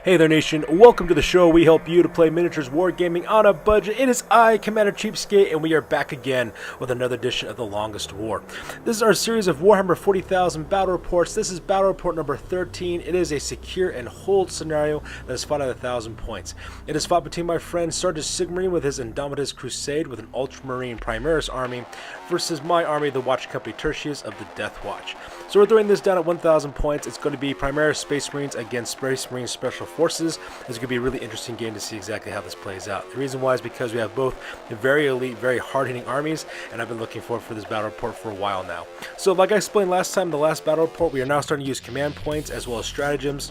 Hey there, nation. Welcome to the show. We help you to play miniatures wargaming on a budget. It is I, Commander CheapSkate, and we are back again with another edition of The Longest War. This is our series of Warhammer 40,000 battle reports. This is battle report number 13. It is a secure and hold scenario that is fought at 1,000 points. It is fought between my friend Tertius with his Indomitus Crusade with an Ultramarine Primaris army versus my army, the Watch Company Tertius of the Deathwatch. So we're throwing this down at 1,000 points. It's going to be Primaris Space Marines against Space Marine Special Forces. It's going to be a really interesting game to see exactly how this plays out. The reason why is because we have both very elite, very hard-hitting armies, and I've been looking forward for this battle report for a while now. So like I explained last time in the last battle report, we are now starting to use command points as well as stratagems.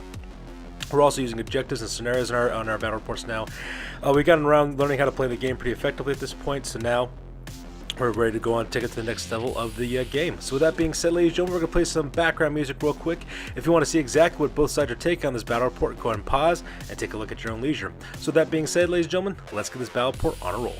We're also using objectives and scenarios on our battle reports now. We've gotten around learning how to play the game pretty effectively at this point, so now we're ready to go on and take it to the next level of the game. So with that being said, ladies and gentlemen, we're going to play some background music real quick. If you want to see exactly what both sides are taking on this battle report, go ahead and pause and take a look at your own leisure. So with that being said, ladies and gentlemen, let's get this battle report on a roll.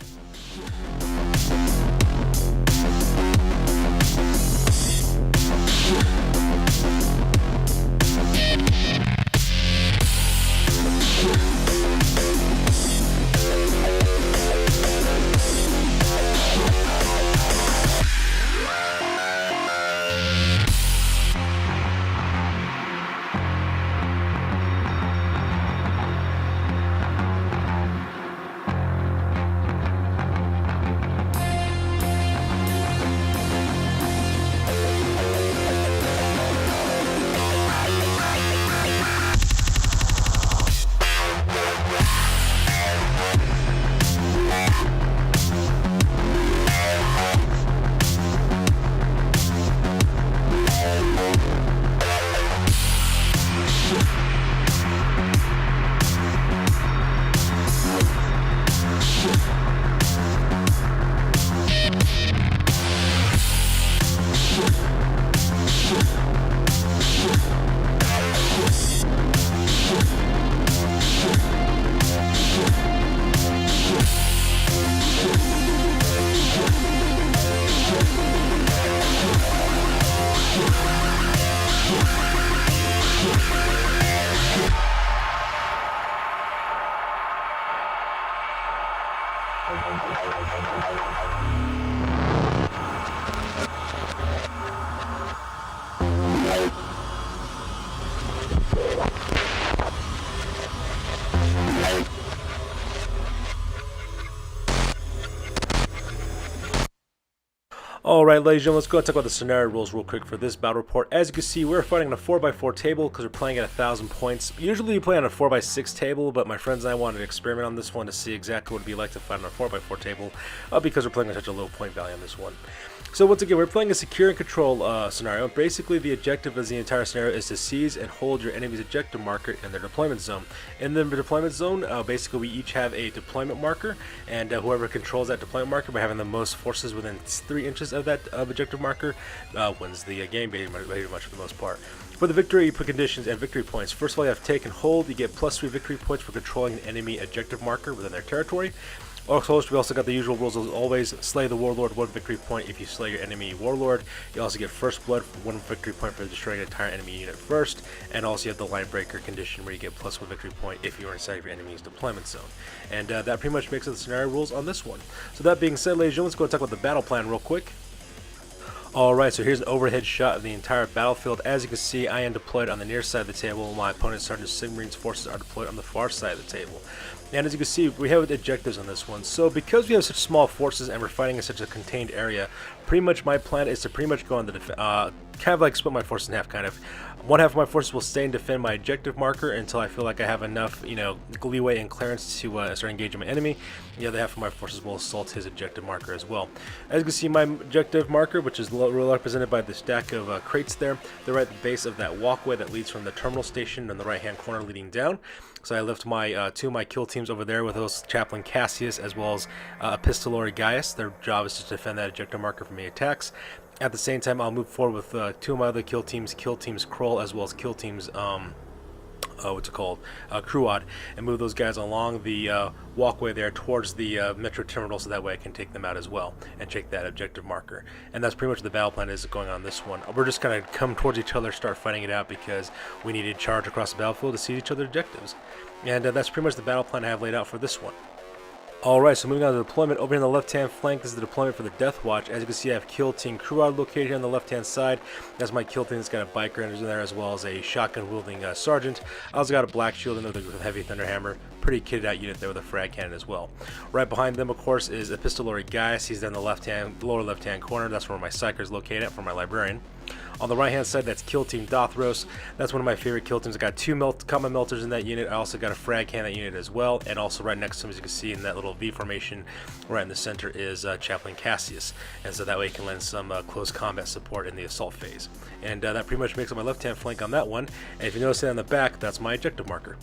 Alright, ladies and gentlemen, let's go and talk about the scenario rules real quick for this battle report. As you can see, we're fighting on a 4x4 table because we're playing at 1,000 points. Usually we play on a 4x6 table, but my friends and I wanted to experiment on this one to see exactly what it'd be like to fight on a 4x4 table because we're playing on such a low point value on this one. So once again, we're playing a secure and control scenario. Basically, the objective of the entire scenario is to seize and hold your enemy's objective marker in their deployment zone. In the deployment zone, basically we each have a deployment marker, and whoever controls that deployment marker by having the most forces within 3 inches of that objective marker wins the game pretty much for the most part. For the victory conditions and victory points, first of all, you have take and hold. You get +3 victory points for controlling an enemy objective marker within their territory. We also got the usual rules as always: slay the warlord, 1 victory point if you slay your enemy warlord. You also get first blood for 1 victory point for destroying an entire enemy unit first, and also you have the line breaker condition where you get +1 victory point if you are inside of your enemy's deployment zone. And that pretty much makes it the scenario rules on this one. So that being said, ladies and gentlemen, let's go and talk about the battle plan real quick. Alright, so here's an overhead shot of the entire battlefield. As you can see, I am deployed on the near side of the table, while my opponent's Sergeant Marines forces are deployed on the far side of the table. And as you can see, we have objectives on this one. So because we have such small forces and we're fighting in such a contained area, pretty much my plan is to pretty much go on the kind of like split my forces in half, kind of. One half of my forces will stay and defend my objective marker until I feel like I have enough, leeway and clearance to start engaging my enemy. The other half of my forces will assault his objective marker as well. As you can see, my objective marker, which is represented by the stack of crates there, they're right at the base of that walkway that leads from the terminal station in the right-hand corner leading down. So I left my 2 of my kill teams over there with those Chaplain Cassius as well as Epistolary Gaius. Their job is to defend that objective marker from any attacks. At the same time, I'll move forward with 2 of my other kill teams Kroll as well as kill teams Crusade, and move those guys along the walkway there towards the metro terminal, so that way I can take them out as well and check that objective marker. And that's pretty much the battle plan is going on this one. We're just gonna come towards each other, start fighting it out, because we need to charge across the battlefield to see each other's objectives. And that's pretty much the battle plan I have laid out for this one. Alright, so moving on to the deployment, over here on the left-hand flank, this is the deployment for the Deathwatch. As you can see, I have Kill Team Crusade located here on the left-hand side. That's my kill team that's got a biker in there, as well as a shotgun-wielding sergeant. I also got a black shield in there with a heavy thunderhammer. Pretty kitted out unit there with a frag cannon as well. Right behind them, of course, is Epistolary Gaius. He's in the lower left-hand corner. That's where my psyker is located at for my librarian. On the right hand side, that's Kill Team Dothros. That's one of my favorite kill teams. I got 2 combat melters in that unit. I also got a frag cannon in that unit as well. And also right next to him, as you can see in that little V formation right in the center, is Chaplain Cassius. And so that way he can lend some close combat support in the assault phase. And that pretty much makes up my left hand flank on that one. And if you notice it on the back, that's my objective marker.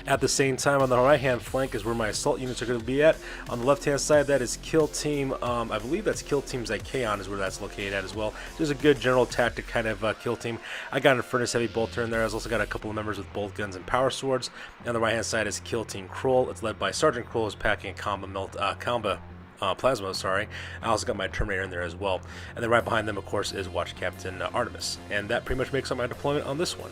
At the same time, on the right-hand flank is where my assault units are going to be at. On the left-hand side, that is Kill Team, I believe that's Kill Team Zykaon is where that's located at as well. There's a good general tactic kind of kill team. I got a Furnace Heavy Bolter in there. I've also got a couple of members with bolt guns and power swords. And on the right-hand side is Kill Team Kroll. It's led by Sergeant Kroll, who's packing a plasma, sorry. I also got my Terminator in there as well. And then right behind them, of course, is Watch Captain Artemis. And that pretty much makes up my deployment on this one.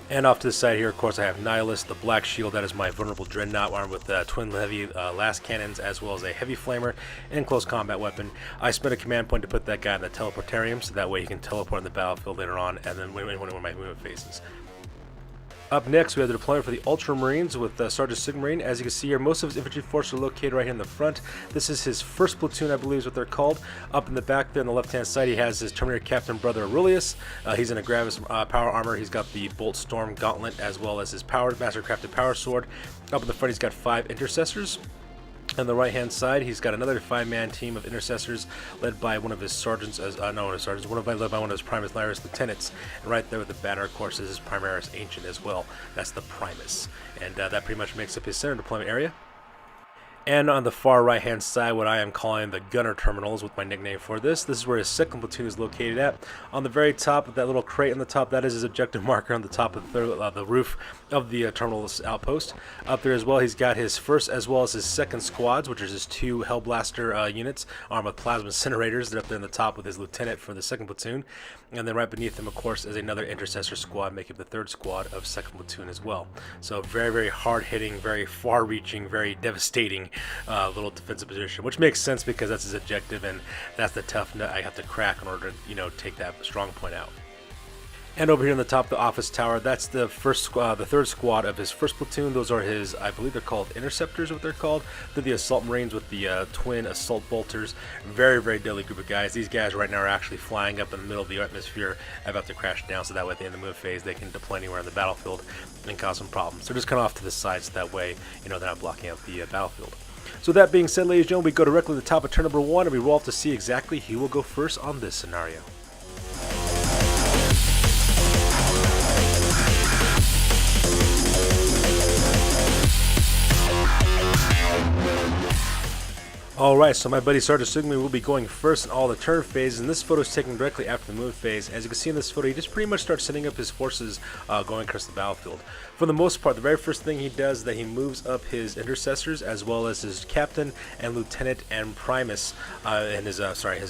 And off to the side here, of course, I have Nihilus, the Black Shield. That is my vulnerable dreadnought, armed with twin heavy last cannons, as well as a heavy flamer and close combat weapon. I spent a command point to put that guy in the teleportarium, so that way he can teleport on the battlefield later on, and then when one of my movement phases. Up next, we have the deployment for the Ultramarines with Sergeant Sigmarine. As you can see here, most of his infantry forces are located right here in the front. This is his first platoon, I believe is what they're called. Up in the back there on the left-hand side, he has his Terminator Captain brother Aurelius. He's in a Gravis power armor. He's got the Bolt Storm Gauntlet, as well as his Mastercrafted Power Sword. Up in the front, he's got 5 intercessors. On the right-hand side, he's got another 5-man team of intercessors led by one of his sergeants, led by one of his Primus Laris lieutenants. And right there with the banner, of course, is his Primaris Ancient as well. That's the Primus. And that pretty much makes up his center deployment area. And on the far right hand side, what I am calling the Gunner Terminals, with my nickname for this is where his second platoon is located at. On the very top of that little crate on the top, that is his objective marker on the top of the roof of the terminal outpost. Up there as well, he's got his first as well as his second squads, which is his 2 Hellblaster units armed with plasma incinerators. They're up there in the top with his lieutenant for the second platoon. And then right beneath him, of course, is another intercessor squad, making up the 3rd squad of second platoon as well. So very, very hard-hitting, very far-reaching, very devastating little defensive position, which makes sense because that's his objective, and that's the tough nut I have to crack in order to, take that strong point out. And over here on the top of the office tower, that's the the 3rd squad of his first platoon. Those are his, I believe they're called Interceptors, what they're called. They're the Assault Marines with the twin Assault Bolters. Very, very deadly group of guys. These guys right now are actually flying up in the middle of the atmosphere, about to crash down, so that way at the end of the move phase, they can deploy anywhere on the battlefield and cause some problems. So just kind of off to the side, so that way, they're not blocking out the battlefield. So that being said, ladies and gentlemen, we go directly to the top of turn number 1, and we roll off to see exactly who will go first on this scenario. Alright, so my buddy Sergeant Sigmarine will be going first in all the turn phases, and this photo is taken directly after the move phase. As you can see in this photo, he just pretty much starts setting up his forces going across the battlefield. For the most part, the very first thing he does is that he moves up his intercessors, as well as his captain and lieutenant and Primus, and his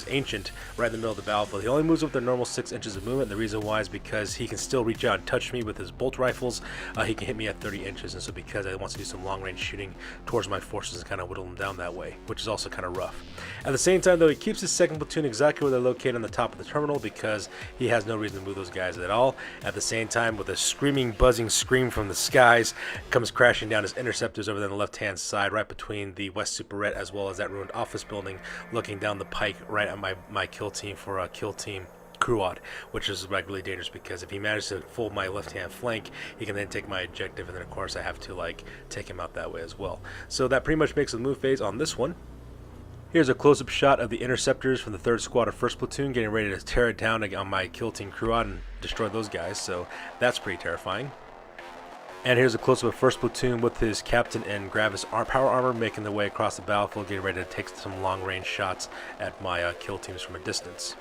ancient, right in the middle of the battlefield. He only moves up their normal 6 inches of movement. The reason why is because he can still reach out and touch me with his bolt rifles. He can hit me at 30 inches, and so because I want to do some long-range shooting towards my forces and kind of whittle them down that way, which is also kind of rough. At the same time, though, he keeps his second platoon exactly where they're located on the top of the terminal, because he has no reason to move those guys at all. At the same time, with a screaming, buzzing scream from the skies, comes crashing down his interceptors over there on the left-hand side, right between the West Superette as well as that ruined office building, looking down the pike right at my kill team for Kill Team Crusade, which is really dangerous, because if he manages to fold my left-hand flank, he can then take my objective, and then of course I have to take him out that way as well. So that pretty much makes the move phase on this one. Here's a close-up shot of the interceptors from the 3rd squad of 1st platoon getting ready to tear it down on my Kill Team Crusade and destroy those guys, so that's pretty terrifying. And here's a close-up of 1st platoon with his captain and Gravis power armor making their way across the battlefield, getting ready to take some long-range shots at my kill teams from a distance.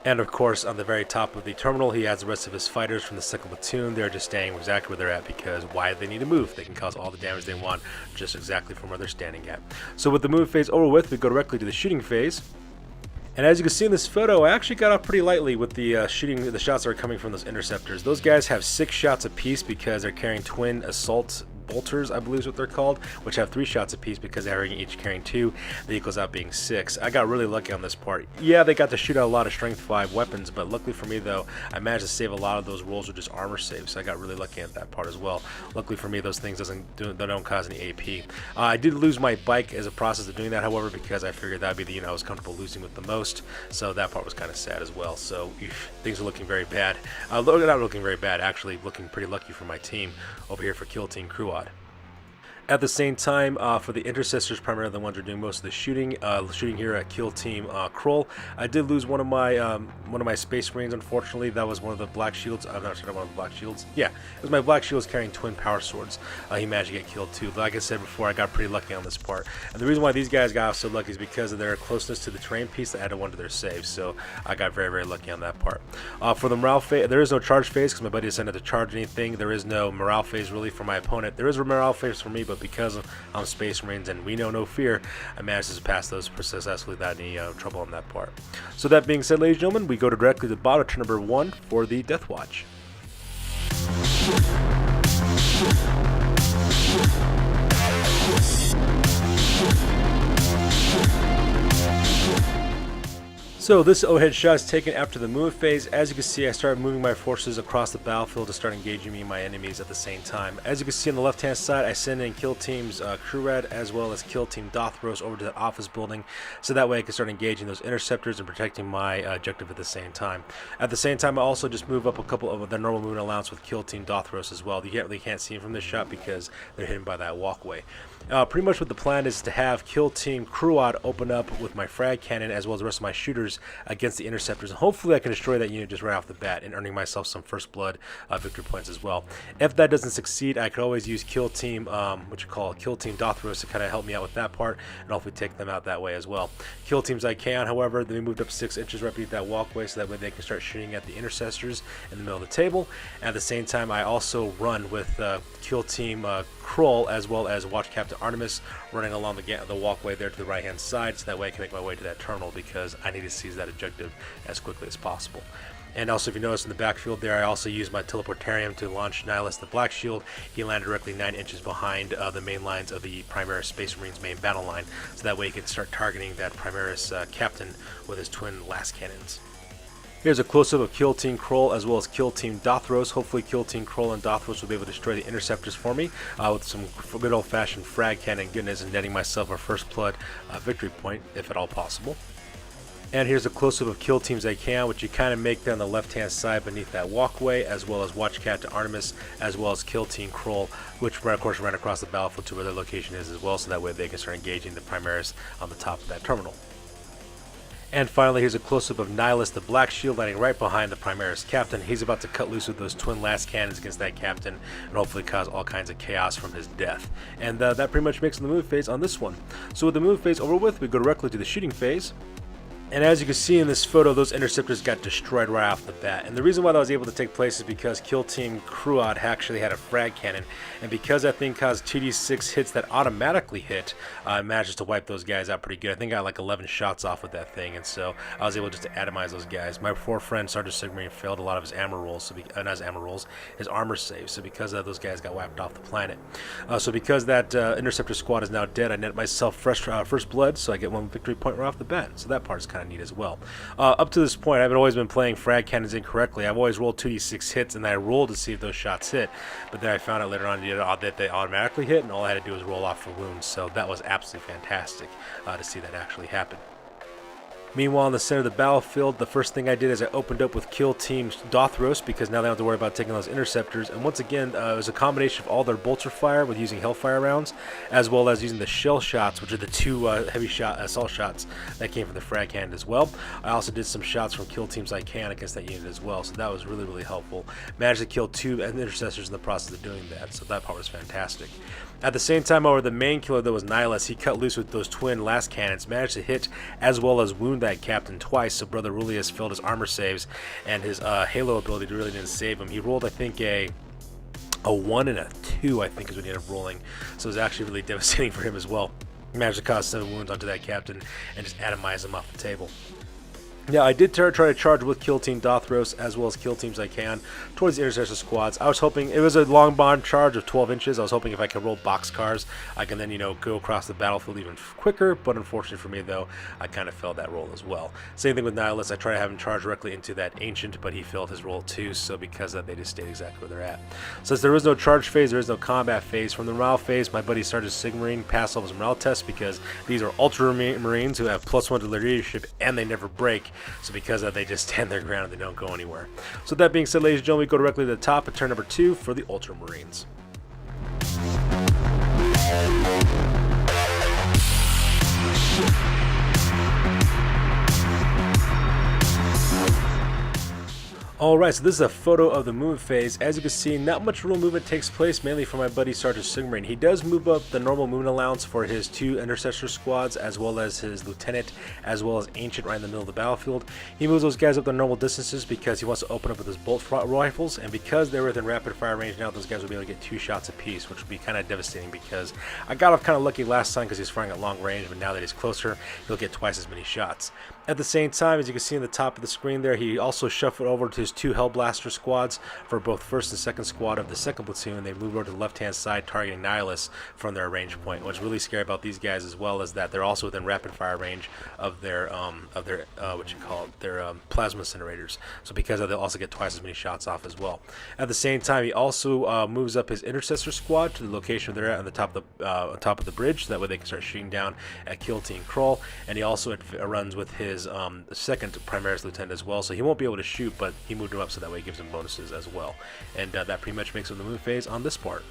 And of course, on the very top of the terminal, he has the rest of his fighters from the second platoon. They're just staying exactly where they're at, because why do they need to move? They can cause all the damage they want just exactly from where they're standing at. So with the move phase over with, we go directly to the shooting phase. And as you can see in this photo, I actually got off pretty lightly with the the shots that are coming from those interceptors. Those guys have 6 shots apiece because they're carrying twin assault bolters, I believe is what they're called, which have 3 shots apiece because they're each carrying 2. That equals out being 6. I got really lucky on this part. Yeah, they got to shoot out a lot of strength 5 weapons, but luckily for me though, I managed to save a lot of those rolls with just armor saves, so I got really lucky at that part as well. Luckily for me, those things don't cause any AP. I did lose my bike as a process of doing that, however, because I figured that'd be the unit I was comfortable losing with the most, so that part was kind of sad as well. So things are looking very bad. Not looking very bad, actually looking pretty lucky for my team over here for Kill Team Crusade. At the same time, for the intercessors, primarily the ones who are doing most of the shooting here at Kill Team Kroll, I did lose one of my Space Marines. Unfortunately, that was one of the Black Shields. I'm not sure one of the Black Shields. Yeah, it was my Black Shields carrying twin power swords. He managed to get killed too. Like I said before, I got pretty lucky on this part. And the reason why these guys got off so lucky is because of their closeness to the terrain piece that added 1 to their saves. So I got very, very lucky on that part. For the morale phase, there is no charge phase because my buddy decided to charge anything. There is no morale phase really for my opponent. There is a morale phase for me, but because I'm Space Marines and we know no fear, I managed to pass those successfully without any trouble on that part. So that being said, ladies and gentlemen, we go directly to the bottom, turn number 1 for the Deathwatch. So this overhead shot is taken after the move phase. As you can see, I started moving my forces across the battlefield to start engaging me and my enemies at the same time. As you can see on the left hand side, I send in Kill Teams Crusade as well as Kill Team Dothros over to the office building, so that way I can start engaging those interceptors and protecting my objective at the same time. At the same time, I also just move up a couple of the normal movement allowance with Kill Team Dothros as well. You really can't see them from this shot because they're hidden by that walkway. Pretty much what the plan is to have Kill Team Crusade open up with my frag cannon as well as the rest of my shooters against the interceptors, and hopefully I can destroy that unit just right off the bat and earning myself some first blood victory points as well. If that doesn't succeed, I could always use Kill Team Kill Team Dothros to kind of help me out with that part and hopefully take them out that way as well. Kill Teams Icon, however, they moved up 6 inches right beneath that walkway, so that way they can start shooting at the intercessors in the middle of the table. At the same time, I also run with Kill Team Kroll as well as Watch Captain Artemis running along the walkway there to the right hand side, so that way I can make my way to that terminal because I need to seize that objective as quickly as possible. And also, if you notice in the backfield there, I also used my teleportarium to launch Nihilus the Black Shield. He landed directly 9 inches behind the main lines of the Primaris Space Marines main battle line, so that way he can start targeting that Primaris captain with his twin last cannons. Here's a close-up of Kill Team Kroll as well as Kill Team Dothros. Hopefully Kill Team Kroll and Dothros will be able to destroy the interceptors for me with some good old-fashioned frag cannon goodness and netting myself a first blood victory point, if at all possible. And here's a close-up of Kill Teams Icon, which you kind of make there on the left-hand side beneath that walkway, as well as Watch Captain Artemis, as well as Kill Team Kroll, which of course ran across the battlefield to where their location is as well, so that way they can start engaging the Primaris on the top of that terminal. And finally, here's a close-up of Nihilus the Black Shield landing right behind the Primaris captain. He's about to cut loose with those twin last cannons against that captain and hopefully cause all kinds of chaos from his death. And that pretty much makes the move phase on this one. So with the move phase over with, we go directly to the shooting phase. And as you can see in this photo, those interceptors got destroyed right off the bat. And the reason why that was able to take place is because Kill Team Crusade actually had a frag cannon. And because that thing caused 2d6 hits that automatically hit, I managed to wipe those guys out pretty good. I think I got like 11 shots off with that thing. And so I was able just to atomize those guys. My poor friend Sergeant Sigmarine failed a lot of his armor rolls, his armor saves. So because of that, those guys got wiped off the planet. So because that interceptor squad is now dead, I net myself first blood, so I get 1 victory point right off the bat. So that part is kind of neat as well. Up to this point, I've always been playing frag cannons incorrectly. I've always rolled 2d6 hits, and then I rolled to see if those shots hit. But then I found out later on that they automatically hit, and all I had to do was roll off for wounds. So that was absolutely fantastic to see that actually happen. Meanwhile, in the center of the battlefield, the first thing I did is I opened up with Kill Team Dothros because now they don't have to worry about taking those interceptors. And once again, it was a combination of all their bolter fire with using Hellfire rounds, as well as using the shell shots, which are the 2 heavy assault shots that came from the frag cannon as well. I also did some shots from Kill Teams Icon against that unit as well, so that was really, really helpful. Managed to kill 2 intercessors in the process of doing that, so that part was fantastic. At the same time, however, the main killer that was Nihilus, he cut loose with those twin last cannons, managed to hit as well as wound wound that captain twice, so Brother Rulius failed his armor saves, and his Halo ability really didn't save him. He rolled, I think, a 1 and a 2, I think, is what he ended up rolling, so it was actually really devastating for him as well. He managed to cause 7 wounds onto that captain and just atomize him off the table. Now, I did try to charge with Kill Team Dothros as well as Kill Teams I can towards the Intercessor squads. I was hoping, it was a long bond charge of 12 inches. I was hoping if I could roll boxcars, I can then, go across the battlefield even quicker. But unfortunately for me, though, I kind of failed that roll as well. Same thing with Nihilus. I tried to have him charge directly into that Ancient, but he failed his roll too. So because of that, they just stayed exactly where they're at. Since there is no charge phase, there is no combat phase. From the morale phase, my buddy started Sigmarine passed all his morale tests because these are Ultramarines who have +1 to their leadership and they never break. So because of that, they just stand their ground and they don't go anywhere. So with that being said, ladies and gentlemen, we go directly to the top at turn number 2 for the Ultramarines. Alright, so this is a photo of the movement phase. As you can see, not much real movement takes place, mainly for my buddy Sergeant Sigmarine. He does move up the normal movement allowance for his 2 Intercessor squads, as well as his Lieutenant, as well as Ancient right in the middle of the battlefield. He moves those guys up their normal distances because he wants to open up with his bolt rifles, and because they're within rapid fire range now, those guys will be able to get 2 shots apiece, which would be kind of devastating because I got off kind of lucky last time because he's firing at long range, but now that he's closer, he'll get twice as many shots. At the same time, as you can see in the top of the screen there, he also shuffled over to his 2 Hellblaster squads for both 1st and 2nd squad of the 2nd platoon. They moved over to the left-hand side, targeting Nihilus from their range point. What's really scary about these guys as well is that they're also within rapid-fire range of their plasma incinerators. So because of that, they'll also get twice as many shots off as well. At the same time, he also moves up his Intercessor squad to the location they're at on the top of the bridge. So that way they can start shooting down at Kill Team Kroll. And he also runs with his 2nd Primaris Lieutenant as well, so he won't be able to shoot, but he moved him up so that way he gives him bonuses as well. And that pretty much makes it the move phase on this part.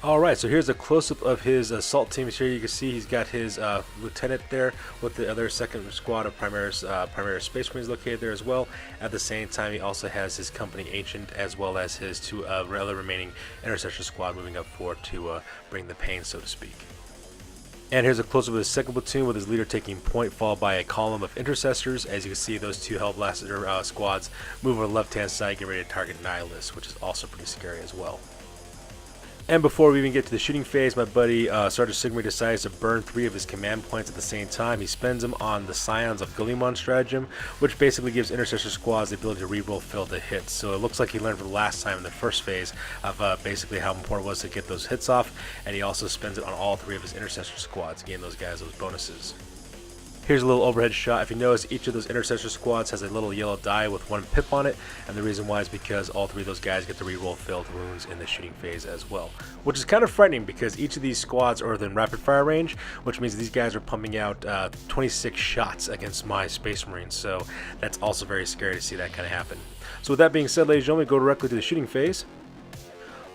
Alright, so here's a close-up of his assault teams. Here you can see he's got his Lieutenant there with the other 2nd squad of Primaris Space Marines located there as well. At the same time, he also has his company Ancient as well as his 2 other remaining Intercessor squad moving up forward to bring the pain, so to speak. And here's a close-up of his 2nd platoon with his leader taking point, followed by a column of intercessors. As you can see, those 2 Hellblaster squads move over the left-hand side, get ready to target Nihilus, which is also pretty scary as well. And before we even get to the shooting phase, my buddy Sergeant Sigmarine decides to burn 3 of his command points at the same time. He spends them on the Scions of Guilliman stratagem, which basically gives Intercessor squads the ability to reroll fail to hits. So it looks like he learned for the last time in the first phase of basically how important it was to get those hits off, and he also spends it on all 3 of his Intercessor squads, giving those guys those bonuses. Here's a little overhead shot. If you notice, each of those Intercessor squads has a little yellow die with 1 pip on it, and the reason why is because all 3 of those guys get to reroll failed wounds in the shooting phase as well, which is kind of frightening because each of these squads are within rapid fire range, which means these guys are pumping out 26 shots against my Space Marines, so that's also very scary to see that kind of happen. So with that being said, ladies and gentlemen, we go directly to the shooting phase.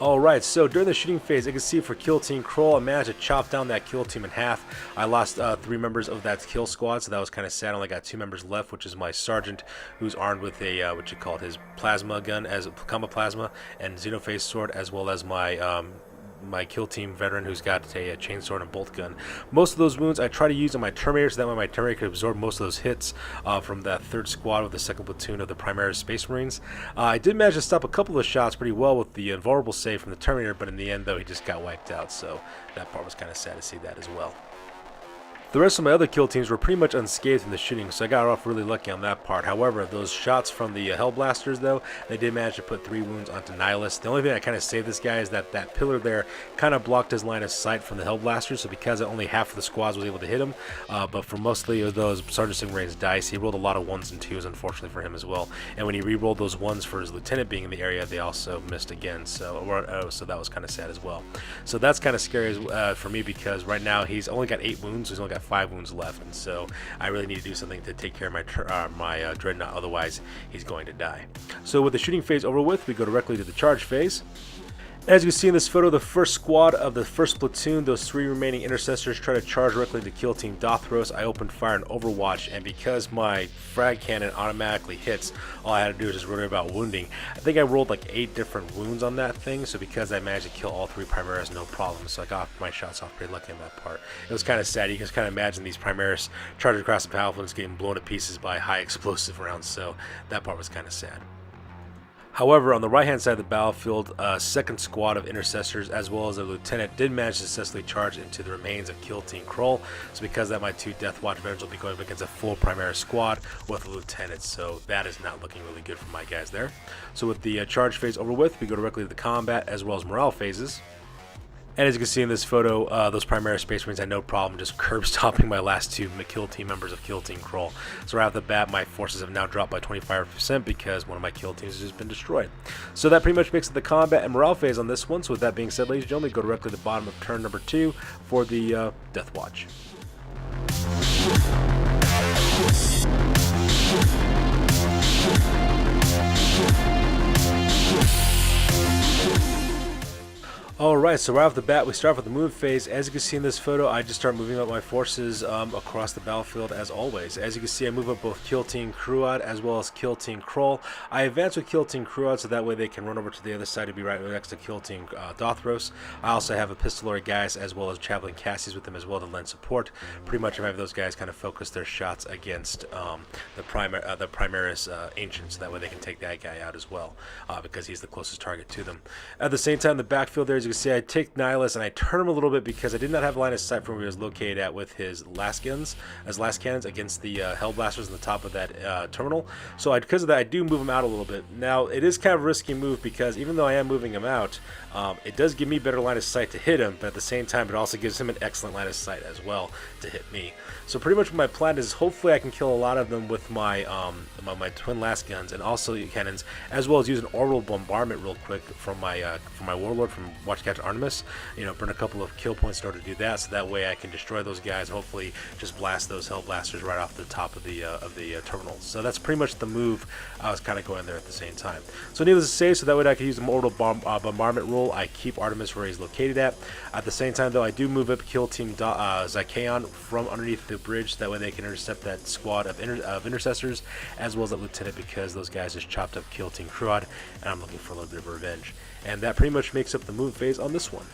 Alright, so during the shooting phase, you can see for Kill Team Kroll, I managed to chop down that kill team in half. I lost 3 members of that kill squad, so that was kind of sad. I only got 2 members left, which is my Sergeant, who's armed with a, his plasma gun, as combo plasma, and Xenophase sword, as well as my kill team veteran who's got a chainsword and bolt gun. Most of those wounds I try to use on my Terminator, so that way my Terminator could absorb most of those hits from that 3rd squad with the 2nd platoon of the Primaris Space Marines. I did manage to stop a couple of shots pretty well with the invulnerable save from the Terminator, but in the end though he just got wiped out, so that part was kind of sad to see that as well. The rest of my other kill teams were pretty much unscathed in the shooting, so I got off really lucky on that part. However, those shots from the Hellblasters, though, they did manage to put 3 wounds onto Nihilus. The only thing that kind of saved this guy is that that pillar there kind of blocked his line of sight from the Hellblasters, so because only half of the squads was able to hit him, but for mostly of those Sergeant Sigmarine's dice, he rolled a lot of 1s and 2s, unfortunately for him as well. And when he re-rolled those 1s for his Lieutenant being in the area, they also missed again, so that was kind of sad as well. So that's kind of scary for me because right now he's only got 8 wounds, so he's only got 5 wounds left, and so I really need to do something to take care of my Dreadnought, otherwise he's going to die. So with the shooting phase over with, we go directly to the charge phase. As you can see in this photo, the first squad of the first platoon, those 3 remaining intercessors, try to charge directly to kill Team Deathwatch. I opened fire in Overwatch, and because my frag cannon automatically hits, all I had to do is just worry about wounding. I think I rolled like 8 different wounds on that thing, so because I managed to kill all 3 Primaris, no problem. So I got my shots off pretty lucky on that part. It was kind of sad. You can kind of imagine these Primaris charging across the battlefield and getting blown to pieces by high explosive rounds, so that part was kind of sad. However, on the right-hand side of the battlefield, a second squad of intercessors as well as a lieutenant did manage to successfully charge into the remains of Kill Team Kroll. So because of that, my 2 Deathwatch veterans will be going up against a full Primaris squad with a lieutenant. So that is not looking really good for my guys there. So with the charge phase over with, we go directly to the combat as well as morale phases. And as you can see in this photo, those Primaris Space Marines had no problem just curb stomping my last 2 kill team members of Kill Team Kroll. So right off the bat, my forces have now dropped by 25% because one of my kill teams has just been destroyed. So that pretty much makes it the combat and morale phase on this one. So with that being said, ladies and gentlemen, go directly to the bottom of turn number 2 for the Deathwatch. Alright, so right off the bat, we start with the move phase. As you can see in this photo, I just start moving up my forces across the battlefield as always. As you can see, I move up both Kill Team Crusade as well as Kill Team Kroll. I advance with Kill Team Crusade so that way they can run over to the other side to be right next to Kill Team Deathwatch. I also have Epistolary guys as well as Chaplain Cassies with them as well to lend support. Pretty much I have those guys kind of focus their shots against the Primaris Ancient, so that way they can take that guy out as well because he's the closest target to them. At the same time, the backfield there, as you can see, I take Nihilus and I turn him a little bit because I did not have line of sight from where he was located at with his last cannons against the Hellblasters on the top of that terminal. So because of that, I do move him out a little bit. Now, it is kind of a risky move because even though I am moving him out, it does give me better line of sight to hit him, but at the same time, it also gives him an excellent line of sight as well to hit me. So pretty much my plan is hopefully I can kill a lot of them with my my twin last guns and also cannons, as well as use an orbital bombardment real quick from my warlord from Watchcatcher Artemis. You know, burn a couple of kill points in order to do that, so that way I can destroy those guys. Hopefully, just blast those Hellblasters right off the top of the terminal. So that's pretty much the move I was kind of going there at the same time. So needless to say, so that way I can use the orbital bombardment rule. I keep Artemis where he's located at. At the same time, though, I do move up Kill Team Zykaon from underneath the bridge. That way they can intercept that squad of intercessors as well as that lieutenant, because those guys just chopped up Kill Team Crusade, and I'm looking for a little bit of revenge. And that pretty much makes up the move phase on this one.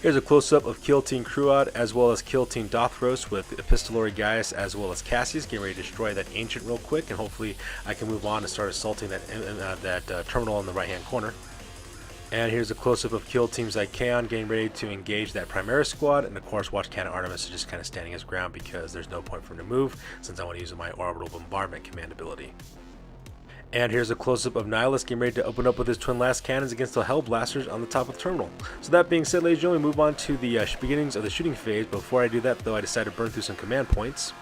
Here's a close-up of Kill Team Crusade as well as Kill Team Deathwatch with Epistolary Gaius as well as Cassius, getting ready to destroy that Ancient real quick, and hopefully I can move on and start assaulting that terminal in the right-hand corner. And here's a close-up of Kill Team Zykaon getting ready to engage that Primaris squad, and of course Watchcatcher Artemis is just kind of standing his ground because there's no point for him to move since I want to use my orbital bombardment command ability. And here's a close-up of Nihilus getting ready to open up with his twin last cannons against the Hellblasters on the top of the terminal. So that being said, ladies and gentlemen, we move on to the beginnings of the shooting phase. Before I do that, though, I decided to burn through some command points.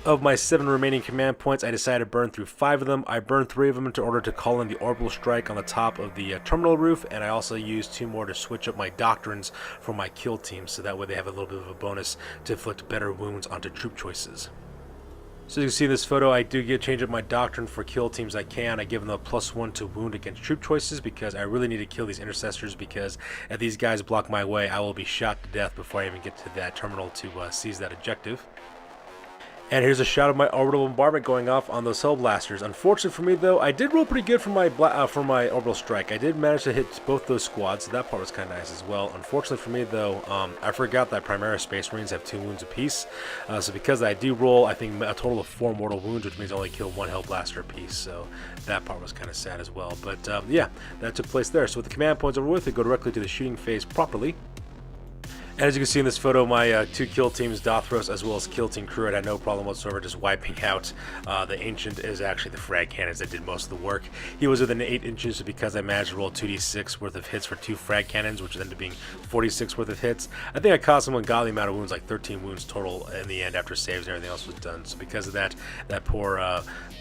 Of my 7 remaining command points, I decided to burn through 5 of them. I burned 3 of them in order to call in the orbital strike on the top of the terminal roof, and I also used 2 more to switch up my doctrines for my kill team, so that way they have a little bit of a bonus to inflict better wounds onto troop choices. So you can see in this photo, I do change up my doctrine for kill teams I can. I give them a +1 to wound against troop choices because I really need to kill these intercessors, because if these guys block my way, I will be shot to death before I even get to that terminal to seize that objective. And here's a shot of my orbital bombardment going off on those Hellblasters. Unfortunately for me, though, I did roll pretty good for my orbital strike. I did manage to hit both those squads, so that part was kind of nice as well. Unfortunately for me, though, I forgot that Primaris Space Marines have 2 wounds apiece. So because I do roll, I think, a total of 4 mortal wounds, which means I only kill 1 Hellblaster apiece. So that part was kind of sad as well. But yeah, that took place there. So with the command points over with, we go directly to the shooting phase properly. And as you can see in this photo, my 2 kill teams, Deathwatch as well as Kill Team Crusade, had no problem whatsoever just wiping out. The Ancient is actually the frag cannons that did most of the work. He was within 8 inches because I managed to roll 2d6 worth of hits for 2 frag cannons, which ended up being 46 worth of hits. I think I caused him an ungodly amount of wounds, like 13 wounds total in the end after saves and everything else was done. So because of that, that poor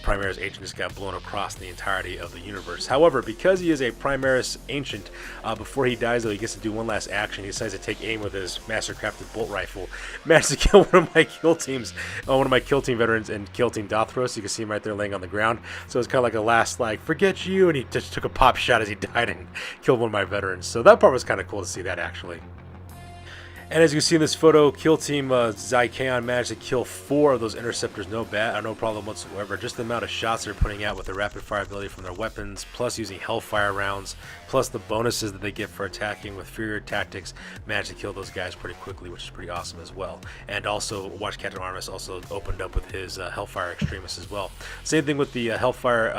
Primaris Ancient just got blown across the entirety of the universe. However, because he is a Primaris Ancient, before he dies, though, he gets to do one last action. He decides to take aim with his master-crafted bolt rifle, managed to kill one of my kill teams, one of my kill team veterans and kill team Dothros. You can see him right there laying on the ground. So it's kind of like a last, like, forget you, and he just took a pop shot as he died and killed one of my veterans. So that part was kind of cool to see that, actually. And as you can see in this photo, Kill Team Zykaon managed to kill 4 of those interceptors, no problem whatsoever. Just the amount of shots they're putting out with their rapid fire ability from their weapons, plus using Hellfire rounds, plus the bonuses that they get for attacking with Furious Tactics, managed to kill those guys pretty quickly, which is pretty awesome as well. And also, Watch Captain Artemis also opened up with his Hellfire Extremis as well. Same thing with the Hellfire,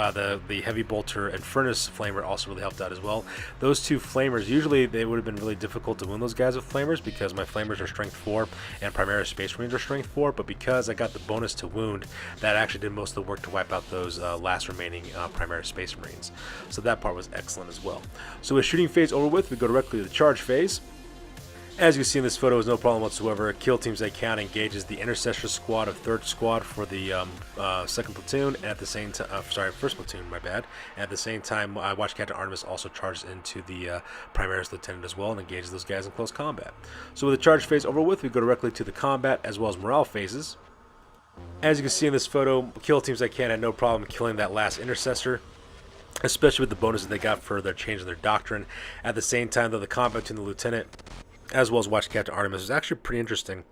the Heavy Bolter and Furnace Flamer also really helped out as well. Those 2 Flamers, usually they would have been really difficult to win those guys with Flamers because my Flamers are strength 4 and Primaris Space Marines are strength 4, but because I got the bonus to wound, that actually did most of the work to wipe out those last remaining Primaris Space Marines. So that part was excellent as well. So with shooting phase over with, we go directly to the charge phase. As you can see in this photo, is no problem whatsoever. Kill Team Zykaon engages the Intercessor Squad of 3rd Squad for the 2nd Platoon, and at the same time, sorry, 1st Platoon, my bad. And at the same time, Watch Captain Artemis also charges into the Primaris Lieutenant as well and engages those guys in close combat. So with the charge phase over with, we go directly to the combat as well as morale phases. As you can see in this photo, Kill Team Zykaon had no problem killing that last Intercessor, especially with the bonuses they got for their change in their doctrine. At the same time, though, the combat between the Lieutenant as well as Watch Captain Artemis was actually pretty interesting.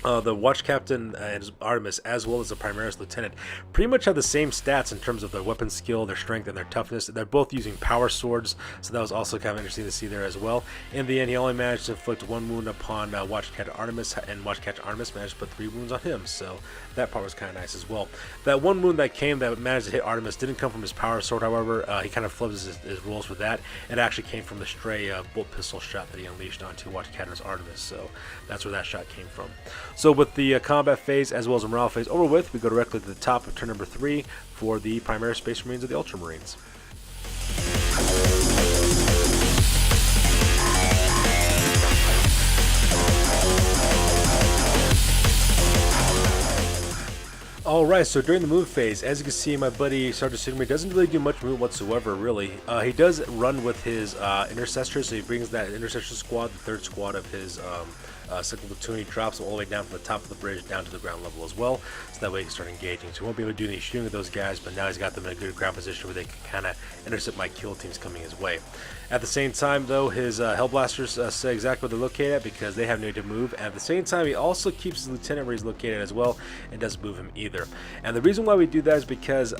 The Watch Captain and Artemis, as well as the Primaris Lieutenant, pretty much had the same stats in terms of their weapon skill, their strength, and their toughness. They're both using power swords, so that was also kind of interesting to see there as well. In the end, he only managed to inflict 1 wound upon Watch Captain Artemis, and Watch Captain Artemis managed to put 3 wounds on him, so that part was kind of nice as well. That 1 wound that managed to hit Artemis didn't come from his power sword, however. He kind of flipped his rolls for that. It actually came from the stray bolt pistol shot that he unleashed onto Watch Captain Artemis, so that's where that shot came from. So with the combat phase as well as the morale phase over with, we go directly to the top of turn number 3 for the Primaris Space Marines of the Ultramarines. Alright, so during the move phase, as you can see, my buddy Sergeant Sigmund doesn't really do much movement whatsoever, really. He does run with his Intercessor, so he brings that Intercessor squad, the 3rd squad of his 2nd Platoon. He drops them all the way down from the top of the bridge down to the ground level as well, so that way he can start engaging. So he won't be able to do any shooting with those guys, but now he's got them in a good ground position where they can kind of intercept my kill teams coming his way. At the same time, though, his Hellblasters say exactly where they're located at because they have no need to move. And at the same time, he also keeps his Lieutenant where he's located as well and doesn't move him either. And the reason why we do that is because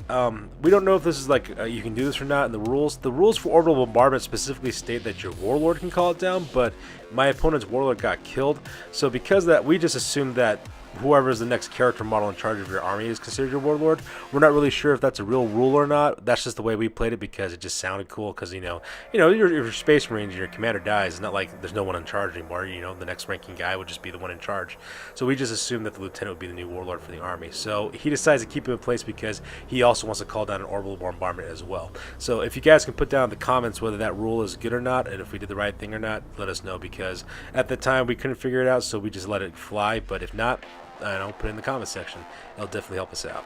we don't know if this is like you can do this or not in the rules. The rules for orbital bombardment specifically state that your Warlord can call it down, but my opponent's Warlord got killed. So because of that, we just assumed that whoever is the next character model in charge of your army is considered your warlord. We're not really sure if that's a real rule or not. That's just the way we played it because it just sounded cool. Because your Space Marines, your commander dies. It's not like there's no one in charge anymore. The next ranking guy would just be the one in charge. So we just assumed that the lieutenant would be the new warlord for the army. So he decides to keep him in place because he also wants to call down an orbital bombardment as well. So if you guys can put down in the comments whether that rule is good or not, and if we did the right thing or not, let us know, because at the time we couldn't figure it out, so we just let it fly. But if not, put it in the comment section. It'll definitely help us out.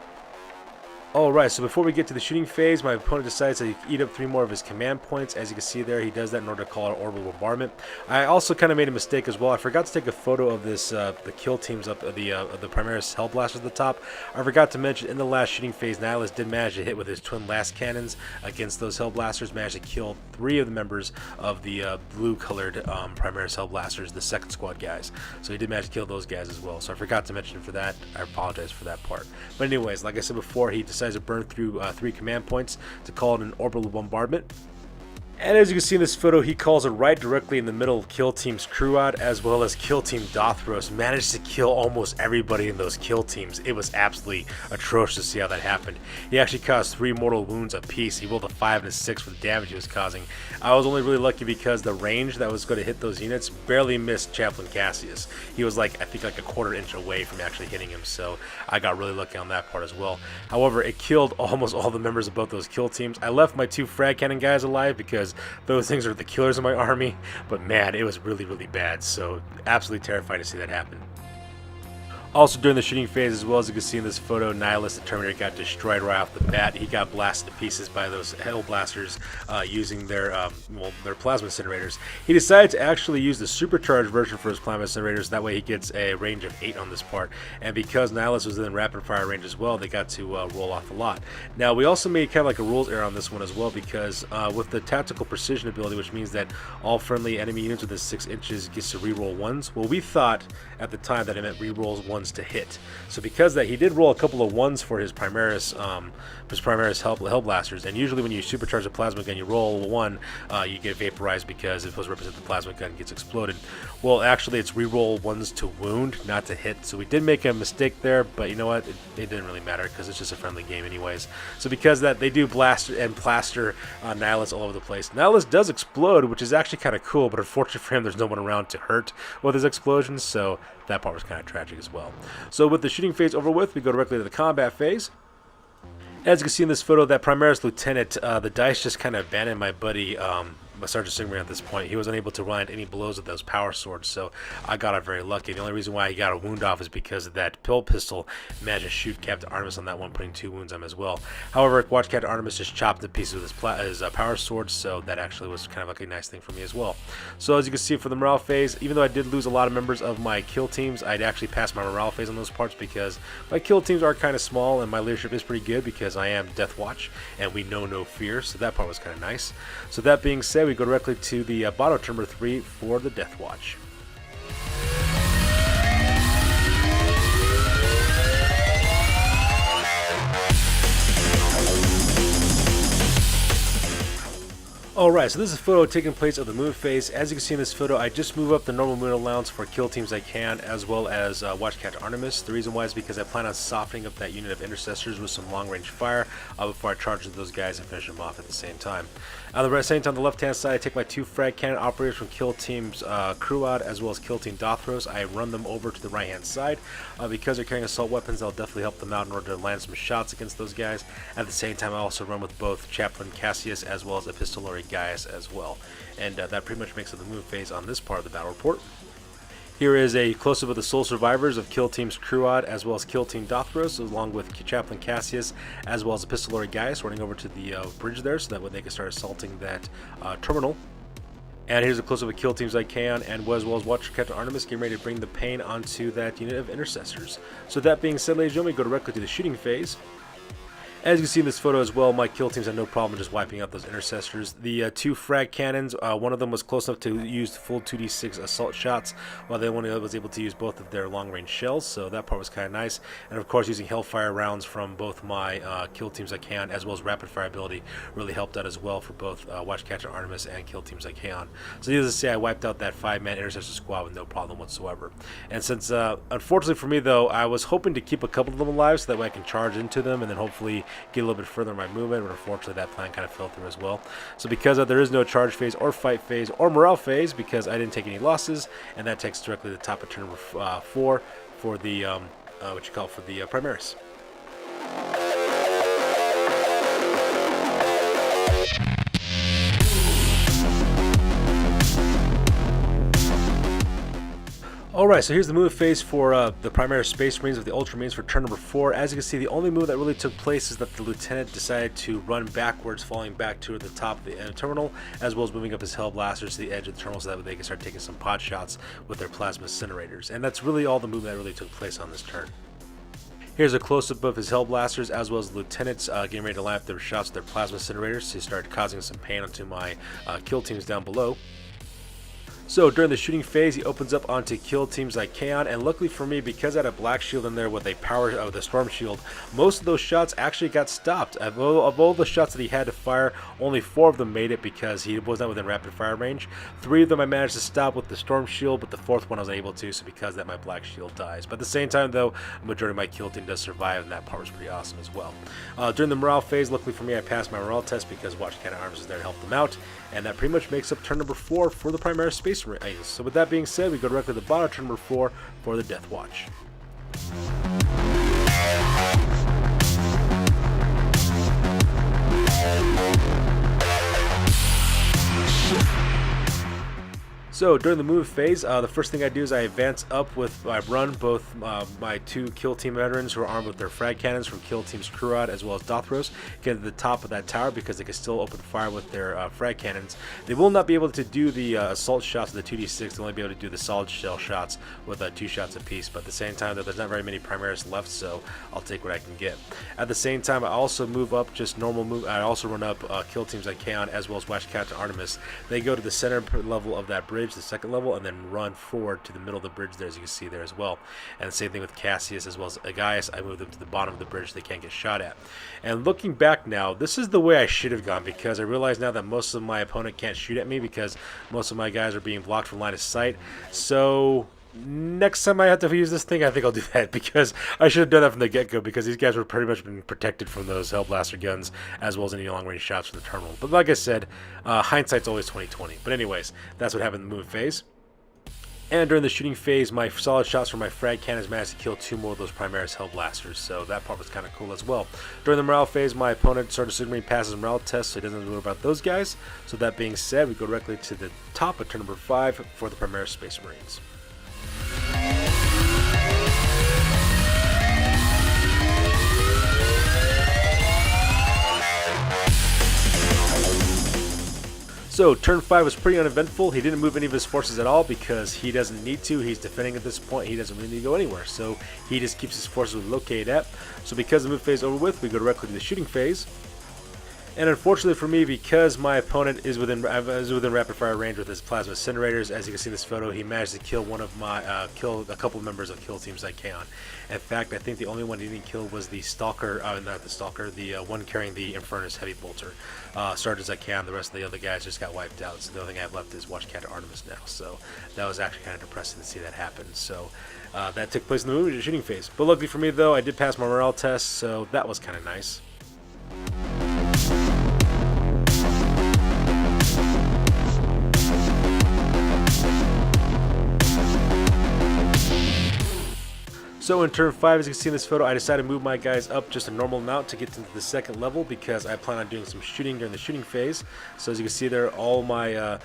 Alright, so before we get to the shooting phase, my opponent decides to eat up 3 more of his command points. As you can see there, he does that in order to call out orbital bombardment. I also kind of made a mistake as well. I forgot to take a photo of this, the kill teams up of the Primaris Hellblasters at the top. I forgot to mention in the last shooting phase, Nihilus did manage to hit with his twin last cannons against those Hellblasters, managed to kill 3 of the members of the blue-colored Primaris Hellblasters, the 2nd squad guys. So he did manage to kill those guys as well. So I forgot to mention for that. I apologize for that part. But anyways, like I said before, he decides to burn through 3 command points to call it an orbital bombardment. And as you can see in this photo, he calls it right directly in the middle of Kill Team's Crusade, as well as Kill Team Dothros. Managed to kill almost everybody in those kill teams. It was absolutely atrocious to see how that happened. He actually caused 3 mortal wounds apiece. He rolled a 5 and a 6 for the damage he was causing. I was only really lucky because the range that was going to hit those units barely missed Chaplain Cassius. He was I think like a quarter inch away from actually hitting him, so I got really lucky on that part as well. However, it killed almost all the members of both those kill teams. I left my 2 frag cannon guys alive because those things are the killers of my army, but man, it was really, really bad. So absolutely terrifying to see that happen. Also during the shooting phase, as well as you can see in this photo, Nihilus the Terminator got destroyed right off the bat. He got blasted to pieces by those hell blasters using their plasma incinerators. He decided to actually use the supercharged version for his plasma incinerators. That way he gets a range of 8 on this part. And because Nihilus was in rapid fire range as well, they got to roll off a lot. Now we also made kind of like a rules error on this one as well, because with the tactical precision ability, which means that all friendly enemy units within 6 inches gets to reroll 1s. Well, we thought at the time that it meant rerolls 1s to hit. So because that, he did roll a couple of 1s for his Primaris hell blasters, and usually when you supercharge a plasma gun, you roll a 1, you get vaporized because it was represent the plasma gun gets exploded. Well, actually it's reroll 1s to wound, not to hit. So we did make a mistake there, but you know what? It didn't really matter because it's just a friendly game anyways. So because that, they do blast and plaster Nihilus all over the place. Nihilus does explode, which is actually kind of cool, but unfortunately for him, there's no one around to hurt with his explosions, so that part was kind of tragic as well. So with the shooting phase over with, we go directly to the combat phase. As you can see in this photo, that Primaris Lieutenant, the dice just kind of abandoned my buddy, Sergeant Sigmund at this point. He was unable to land any blows with those power swords, so I got out very lucky. The only reason why he got a wound off is because of that pill pistol managed to shoot Captain Artemis on that one, putting 2 wounds on him as well. However, watch Captain Artemis just chopped the pieces with his power sword, so that actually was kind of like a nice thing for me as well. So as you can see for the morale phase, even though I did lose a lot of members of my kill teams, I'd actually passed my morale phase on those parts because my kill teams are kind of small and my leadership is pretty good because I am Deathwatch and we know no fear, so that part was kind of nice. So that being said, we go directly to the bottom of number 3 for the Deathwatch. Alright, so this is a photo taking place of the moon phase. As you can see in this photo, I just move up the normal moon allowance for kill teams I can, as well as watch Captain Artemis. The reason why is because I plan on softening up that unit of intercessors with some long range fire before I charge those guys and finish them off at the same time. On the same time, on the left hand side, I take my 2 frag cannon operators from kill teams Crusade as well as kill team Dothros. I run them over to the right hand side. Because they're carrying assault weapons, I'll definitely help them out in order to land some shots against those guys. At the same time, I also run with both Chaplain Cassius as well as Epistolary Gaius as well. And that pretty much makes it the move phase on this part of the battle report. Here is a close-up of the sole survivors of kill teams Crusade as well as kill team Dothros, along with Chaplain Cassius as well as Epistolary Gaius running over to the bridge there so that way they can start assaulting that terminal. And here's a close-up of kill teams I can, and as well as watch Captain Artemis getting ready to bring the pain onto that unit of intercessors. So that being said, ladies and gentlemen, we go directly to the shooting phase. As you can see in this photo as well, my kill teams had no problem just wiping out those intercessors. The 2 frag cannons, one of them was close enough to use full 2d6 assault shots, while the other one was able to use both of their long-range shells, so that part was kind of nice. And of course, using Hellfire rounds from both my kill teams I can, as well as rapid fire ability, really helped out as well for both Watch Captain Artemis and kill teams I can. So needless to say, I wiped out that 5-man intercessor squad with no problem whatsoever. And since, unfortunately for me though, I was hoping to keep a couple of them alive so that way I can charge into them and then hopefully get a little bit further in my movement, but unfortunately that plan kind of fell through as well. So because there is no charge phase or fight phase or morale phase, because I didn't take any losses, and that takes directly to the top of turn number 4 for the for the Primaris. Alright, so here's the move phase for the Primaris Space Marines with the Ultramarines for turn number 4. As you can see, the only move that really took place is that the Lieutenant decided to run backwards, falling back to the top of the terminal, as well as moving up his Hell Blasters to the edge of the terminal so that they can start taking some pot shots with their Plasma Incinerators. And that's really all the move that really took place on this turn. Here's a close-up of his Hell Blasters as well as the Lieutenants getting ready to line up their shots with their Plasma Incinerators to start causing some pain onto my kill teams down below. So during the shooting phase, he opens up onto kill teams like Kaon, and luckily for me, because I had a black shield in there with a power of the storm shield, most of those shots actually got stopped. Of all the shots that he had to fire, only 4 of them made it because he was not within rapid fire range. 3 of them I managed to stop with the storm shield, but the 4th one I was unable to, so because of that my black shield dies. But at the same time though, a majority of my kill team does survive, and that part was pretty awesome as well. During the morale phase, luckily for me, I passed my morale test because Watch Captain Artemis was there to help them out, and that pretty much makes up turn number 4 for the Primaris Space Marines. So with that being said, we go directly to the bottom of turn number 4 for the Deathwatch. So during the move phase, the first thing I do is I advance up with, I run both my 2 kill team veterans who are armed with their frag cannons from kill teams Crusade as well as Dothros, get to the top of that tower because they can still open fire with their frag cannons. They will not be able to do the assault shots with the 2d6, they'll only be able to do the solid shell shots with 2 shots apiece, but at the same time though, there's not very many Primaris left, so I'll take what I can get. At the same time, I also move up just normal move, I also run up kill teams like Kaon as well as Watch Captain Artemis. They go to the center level of that bridge, the second level, and then run forward to the middle of the bridge there, as you can see there as well. And the same thing with Cassius as well as Agaius. I move them to the bottom of the bridge so they can't get shot at. And looking back now, this is the way I should have gone, because I realize now that most of my opponent can't shoot at me because most of my guys are being blocked from line of sight. So next time I have to use this thing, I think I'll do that, because I should have done that from the get-go, because these guys were pretty much being protected from those Hellblaster guns as well as any long-range shots from the terminal. But like I said, hindsight's always 20/20. But anyways, that's what happened in the move phase. And during the shooting phase, my solid shots from my frag cannons managed to kill 2 more of those Primaris Hellblasters, so that part was kind of cool as well. During the morale phase, my opponent Tertius passes morale tests, so he doesn't have to worry about those guys. So that being said, we go directly to the top of turn number 5 for the Primaris Space Marines. So turn 5 was pretty uneventful. He didn't move any of his forces at all because he doesn't need to. He's defending at this point. He doesn't really need to go anywhere. So he just keeps his forces located at. So because the move phase is over with, we go directly to the shooting phase. And unfortunately for me, because my opponent is within rapid fire range with his plasma incinerators, as you can see in this photo, he managed to kill one of my kill a couple of members of kill teams like Kaon. In fact, I think the only one he didn't kill was the stalker, not the stalker, the one carrying the Infernus heavy bolter. Sergeant Kaon, the rest of the other guys just got wiped out. So the only thing I have left is Watch Captain Artemis now. So that was actually kind of depressing to see that happen. So that took place in the movie shooting phase. But luckily for me though, I did pass my morale test, so that was kind of nice. So in turn 5, as you can see in this photo, I decided to move my guys up just a normal amount to get to the second level because I plan on doing some shooting during the shooting phase. So as you can see there, all my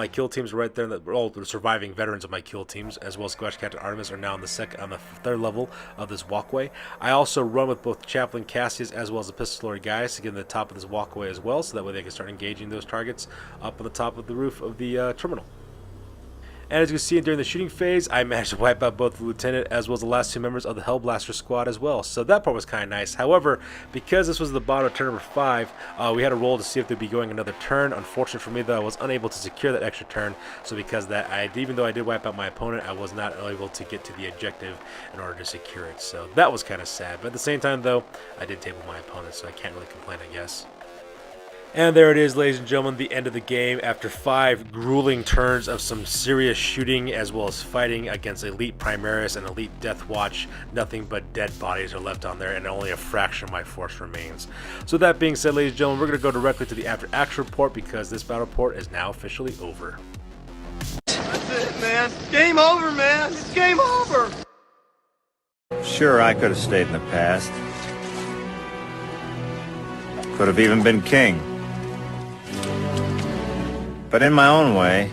kill teams are right there. All the surviving veterans of my kill teams, as well as Watch Captain Artemis, are now on the third level of this walkway. I also run with both Chaplain Cassius as well as the Pistolary guys to get to the top of this walkway as well, so that way they can start engaging those targets up on the top of the roof of the terminal. And as you can see during the shooting phase, I managed to wipe out both the lieutenant as well as the last 2 members of the Hellblaster squad as well. So that part was kind of nice. However, because this was the bottom of turn number 5, we had a roll to see if they'd be going another turn. Unfortunately for me though, I was unable to secure that extra turn. So because of that, even though I did wipe out my opponent, I was not able to get to the objective in order to secure it. So that was kind of sad. But at the same time though, I did table my opponent, so I can't really complain, I guess. And there it is, ladies and gentlemen, the end of the game after 5 grueling turns of some serious shooting as well as fighting against elite Primaris and elite Deathwatch. Nothing but dead bodies are left on there and only a fraction of my force remains. So that being said, ladies and gentlemen, we're going to go directly to the after action report because this battle report is now officially over. That's it, man. Game over, man. It's game over. Sure, I could have stayed in the past. Could have even been king. But in my own way,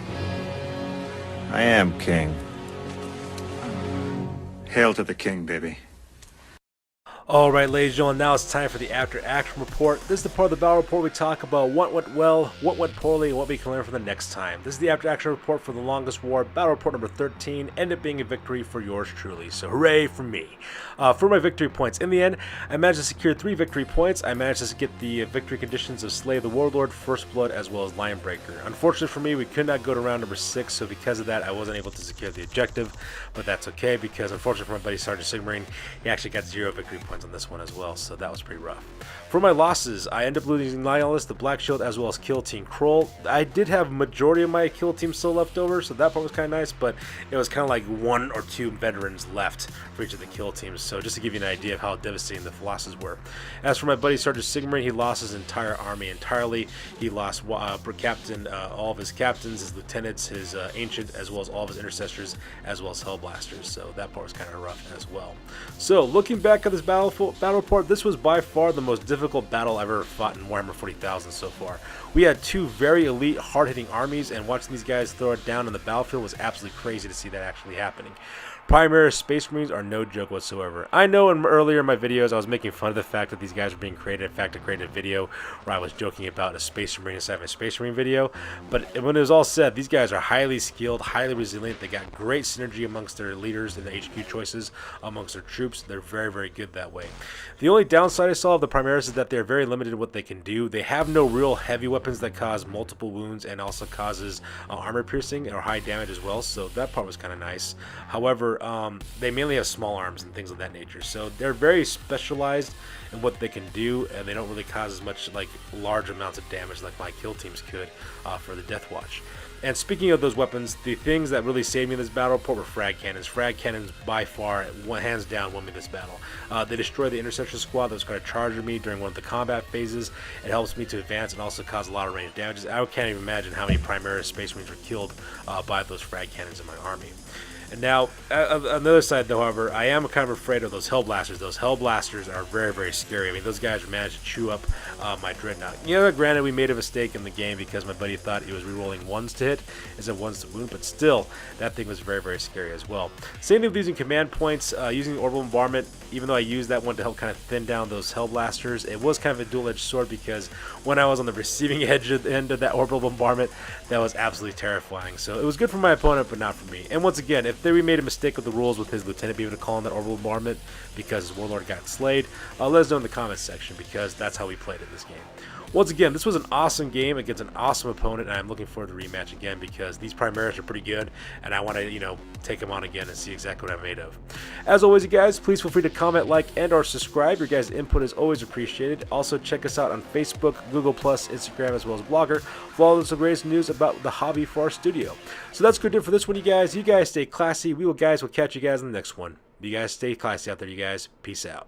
I am king. Hail to the king, baby. Alright, ladies and gentlemen, now it's time for the after action report. This is the part of the battle report we talk about what went well, what went poorly, and what we can learn from the next time. This is the after action report for the longest war, battle report number 13, ended up being a victory for yours truly, so hooray for me. For my victory points, in the end, I managed to secure 3 victory points. I managed to get the victory conditions of Slay the Warlord, First Blood, as well as Linebreaker. Unfortunately for me, we could not go to round number 6, so because of that, I wasn't able to secure the objective, but that's okay, because unfortunately for my buddy Sergeant Sigmarine, he actually got 0 victory points on this one as well, so that was pretty rough. For my losses, I ended up losing Nihilist, the Black Shield, as well as Kill Team Kroll. I did have majority of my kill team still left over, so that part was kind of nice, but it was kind of like 1 or 2 veterans left for each of the kill teams, so just to give you an idea of how devastating the losses were. As for my buddy Sergeant Sigmarine, he lost his entire army entirely. He lost all of his captains, his lieutenants, his ancient, as well as all of his intercessors, as well as Hellblasters, so that part was kind of rough as well. So looking back at this battle battle report, this was by far the most difficult battle I've ever fought in Warhammer 40,000 so far. We had two very elite, hard-hitting armies, and watching these guys throw it down on the battlefield was absolutely crazy to see that actually happening. Primaris Space Marines are no joke whatsoever. I know earlier in my videos I was making fun of the fact that these guys were being created. In fact, I created a video where I was joking about a Space Marine inside of a Space Marine video. But when it was all said, these guys are highly skilled, highly resilient. They got great synergy amongst their leaders and the HQ choices amongst their troops. They're very, very good that way. The only downside I saw of the Primaris is that they're very limited in what they can do. They have no real heavy weapons that cause multiple wounds and also causes armor piercing or high damage as well. So that part was kind of nice. However, they mainly have small arms and things of that nature, so they're very specialized in what they can do, and they don't really cause as much like large amounts of damage like my kill teams could for the Deathwatch. And speaking of those weapons, the things that really saved me in this battle report were frag cannons. Frag cannons by far, hands down, won me this battle. They destroyed the interception squad that was going to charge me during one of the combat phases. It helps me to advance and also cause a lot of range damages. I can't even imagine how many Primaris Space Marines were killed by those frag cannons in my army. And now, on the other side, though, however, I am kind of afraid of those Hellblasters. Those Hellblasters are very, very scary. I mean, those guys managed to chew up my Dreadnought. You know, granted, we made a mistake in the game because my buddy thought he was rerolling ones to hit instead of ones to wound, but still, that thing was very, very scary as well. Same thing with using command points, using the Orbital Bombardment. Even though I used that one to help kind of thin down those Hellblasters, it was kind of a dual-edged sword because when I was on the receiving end of that Orbital Bombardment, that was absolutely terrifying. So it was good for my opponent, but not for me. And once again, if we made a mistake with the rules with his lieutenant being able to call in that Orbital Bombardment because his Warlord got slayed, let us know in the comments section because that's how we played in this game. Once again, this was an awesome game against an awesome opponent, and I'm looking forward to the rematch again because these Primaris are pretty good, and I want to, take them on again and see exactly what I'm made of. As always, you guys, please feel free to comment, like, and or subscribe. Your guys' input is always appreciated. Also, check us out on Facebook, Google+, Instagram, as well as Blogger for all the greatest news about the hobby for our studio. So that's good for this one, you guys. You guys stay classy. We will catch you guys in the next one. You guys stay classy out there, you guys. Peace out.